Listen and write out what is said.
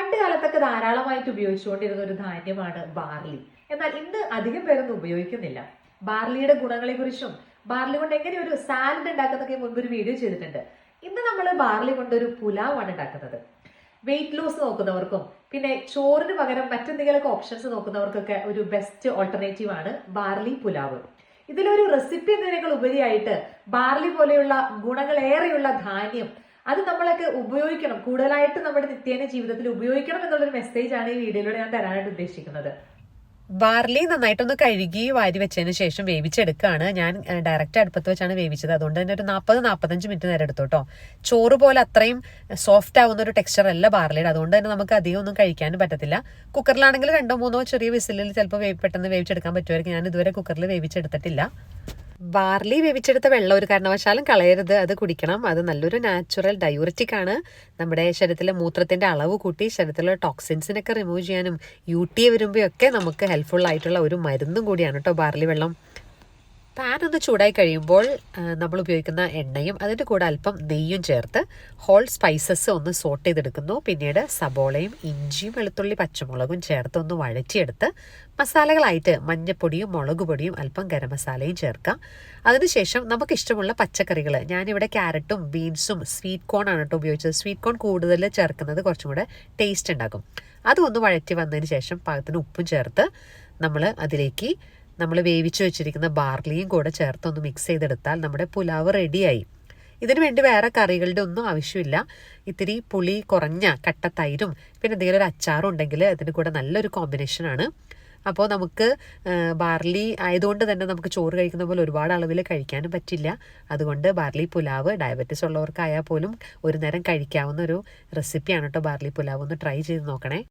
പണ്ട് കാലത്തൊക്കെ ധാരാളമായിട്ട് ഉപയോഗിച്ചുകൊണ്ടിരുന്ന ഒരു ധാന്യമാണ് ബാർലി. എന്നാൽ ഇന്ന് അധികം പേരൊന്നും ഉപയോഗിക്കുന്നില്ല. ബാർലിയുടെ ഗുണങ്ങളെക്കുറിച്ചും ബാർലി കൊണ്ട് എങ്ങനെ ഒരു സാലഡ് ഉണ്ടാക്കുന്നതൊക്കെ മുൻപ് ഒരു വീഡിയോ ചെയ്തിട്ടുണ്ട്. ഇന്ന് നമ്മൾ ബാർലി കൊണ്ട് ഒരു പുലാവാണ് ഉണ്ടാക്കുന്നത്. വെയിറ്റ് ലോസ് നോക്കുന്നവർക്കും പിന്നെ ചോറിന് പകരം മറ്റെന്തെങ്കിലുമൊക്കെ ഓപ്ഷൻസ് നോക്കുന്നവർക്കൊക്കെ ഒരു ബെസ്റ്റ് ഓൾട്ടർനേറ്റീവ് ആണ് ബാർലി പുലാവ്. ഇതിലൊരു റെസിപ്പി എന്നതിനേക്കാൾ ഉപരിയായിട്ട് ബാർലി പോലെയുള്ള ഗുണങ്ങളേറെയുള്ള ധാന്യം അത് നമ്മളൊക്കെ ഉപയോഗിക്കണം, കൂടുതലായിട്ട് നമ്മുടെ നിത്യേന ജീവിതത്തിൽ ഉപയോഗിക്കണം എന്നുള്ളൊരു മെസ്സേജാണ് ഈ വീഡിയോയിലൂടെ ഞാൻ തരാനായിട്ട് ഉദ്ദേശിക്കുന്നത്. ബാർലി നന്നായിട്ടൊന്ന് കഴുകി വാരി വെച്ചതിന് ശേഷം വേവിച്ചെടുക്കുകയാണ്. ഞാൻ ഡയറക്റ്റ് അടുപ്പത്ത് വെച്ചാണ് വേവിച്ചത്. അതുകൊണ്ട് തന്നെ ഒരു 40-45 മിനിറ്റ് നേരം എടുത്തു കേട്ടോ. ചോറ് പോലെ അത്രയും സോഫ്റ്റ് ആവുന്ന ഒരു ടെക്സ്ചർ അല്ല ബാർലിയുടെ. അതുകൊണ്ട് തന്നെ നമുക്ക് അധികം ഒന്നും കഴിക്കാനും പറ്റത്തില്ല. കുക്കറിലാണെങ്കിൽ 2-3 ചെറിയ വിസിലിൽ ചിലപ്പോൾ പെട്ടെന്ന് വേവിച്ചെടുക്കാൻ പറ്റുമായിരിക്കും. ഞാൻ ഇതുവരെ കുക്കറിൽ വേവിച്ചെടുത്തിട്ടില്ല. ബാർലി വേവിച്ചെടുത്ത വെള്ളം ഒരു കാരണവശാലും കളയരുത്, അത് കുടിക്കണം. അത് നല്ലൊരു നാച്ചുറൽ ഡയൂറിറ്റിക് ആണ്. നമ്മുടെ ശരീരത്തിലെ മൂത്രത്തിന്റെ അളവ് കൂട്ടി ശരീരത്തിലെ ടോക്സിൻസിനൊക്കെ റിമൂവ് ചെയ്യാനും UTI വരുമ്പോഴൊക്കെ നമുക്ക് ഹെൽപ്ഫുൾ ആയിട്ടുള്ള ഒരു മരുന്നും കൂടിയാണ് കേട്ടോ ബാർലി വെള്ളം. പാൻ ഒന്ന് ചൂടായി കഴിയുമ്പോൾ നമ്മൾ ഉപയോഗിക്കുന്ന എണ്ണയും അതിൻ്റെ കൂടെ അല്പം നെയ്യും ചേർത്ത് ഹോൾ സ്പൈസസ് ഒന്ന് സോട്ട് ചെയ്തെടുക്കുന്നു. പിന്നീട് സബോളയും ഇഞ്ചിയും വെളുത്തുള്ളി പച്ചമുളകും ചേർത്ത് ഒന്ന് വഴറ്റിയെടുത്ത് മസാലകളായിട്ട് മഞ്ഞപ്പൊടിയും മുളക് പൊടിയും അല്പം ഗരം മസാലയും ചേർക്കാം. അതിനുശേഷം നമുക്കിഷ്ടമുള്ള പച്ചക്കറികൾ, ഞാനിവിടെ ക്യാരറ്റും ബീൻസും സ്വീറ്റ് കോൺ ആണ് കേട്ടോ ഉപയോഗിച്ചത്. സ്വീറ്റ് കോൺ കൂടുതൽ ചേർക്കുന്നത് കുറച്ചും കൂടെ ടേസ്റ്റ് ഉണ്ടാകും. അതൊന്ന് വഴറ്റി വന്നതിന് ശേഷം പാകത്തിന് ഉപ്പും ചേർത്ത് അതിലേക്ക് നമ്മൾ വേവിച്ച് വെച്ചിരിക്കുന്ന ബാർലിയും കൂടെ ചേർത്തൊന്ന് മിക്സ് ചെയ്തെടുത്താൽ നമ്മുടെ പുലാവ് റെഡിയായി. ഇതിനു വേണ്ടി വേറെ കറികളുടെ ഒന്നും ആവശ്യമില്ല. ഇത്തിരി പുളി കുറഞ്ഞ കട്ട തൈരും പിന്നെ എന്തെങ്കിലും ഒരു അച്ചാറും ഉണ്ടെങ്കിൽ അതിന് കൂടെ നല്ലൊരു കോമ്പിനേഷനാണ്. അപ്പോൾ നമുക്ക് ബാർലി ആയതുകൊണ്ട് തന്നെ നമുക്ക് ചോറ് കഴിക്കുന്ന പോലെ ഒരുപാട് അളവിൽ കഴിക്കാനും പറ്റില്ല. അതുകൊണ്ട് ബാർലി പുലാവ് ഡയബറ്റീസ് ഉള്ളവർക്കായാൽ പോലും ഒരു നേരം കഴിക്കാവുന്ന ഒരു റെസിപ്പിയാണ് കേട്ടോ ബാർലി പുലാവ്. ഒന്ന് ട്രൈ ചെയ്ത് നോക്കണേ.